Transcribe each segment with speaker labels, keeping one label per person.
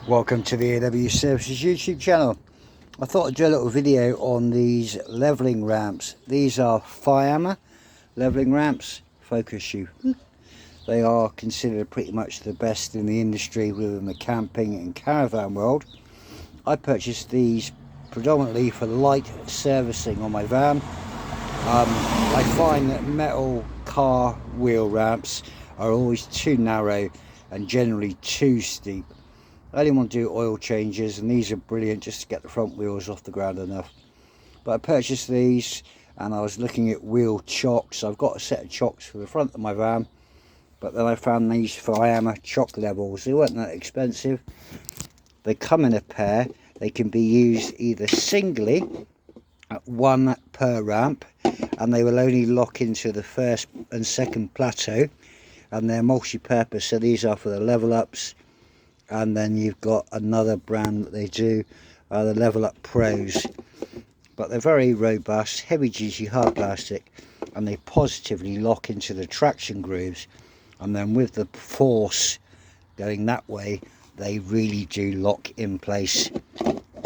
Speaker 1: Welcome to the AW Services YouTube channel. I thought I'd do a little video on these levelling ramps. These are Fiamma levelling ramps. Focus you. They are considered pretty much the best in the industry within the camping and caravan world. I purchased these predominantly for light servicing on my van. I find that metal car wheel ramps are always too narrow and generally too steep. I only want to do oil changes, and these are brilliant just to get the front wheels off the ground enough. But I purchased these and I was looking at wheel chocks. I've got a set of chocks for the front of my van, but then I found these Fiamma chock levels. They weren't that expensive. They come in a pair. They can be used either singly at one per ramp, and they will only lock into the first and second plateau, and they're multi-purpose. So these are for the level ups. And then you've got another brand that they do, the Level Up Pros. But they're very robust, heavy duty hard plastic, and they positively lock into the traction grooves. And then with the force going that way, they really do lock in place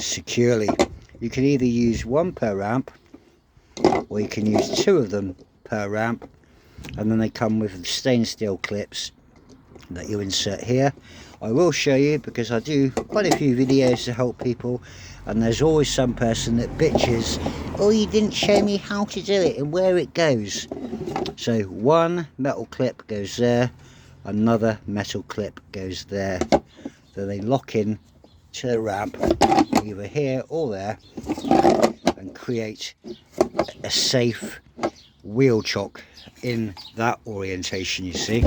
Speaker 1: securely. You can either use one per ramp, or you can use two of them per ramp. And then they come with stainless steel clips that you insert here. I will show you, because I do quite a few videos to help people, and there's always some person that bitches, oh, you didn't show me how to do it and where it goes. So one metal clip goes there, another metal clip goes there, so they lock in to the ramp either here or there and create a safe wheel chock in that orientation, you see.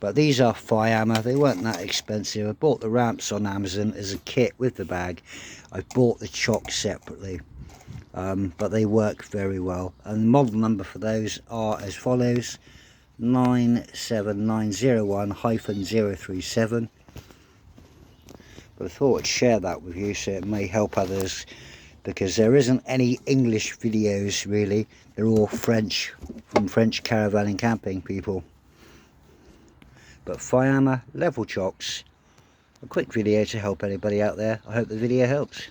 Speaker 1: But these are Fiamma. They weren't that expensive. I bought the ramps on Amazon as a kit with the bag. I bought the chocks separately, but they work very well. And the model number for those are as follows: 97901-037. But I thought I'd share that with you so it may help others, because there isn't any English videos really. They're all French, from French caravan and camping people. But Fiamma level chocks, a quick video to help anybody out there. I hope the video helps.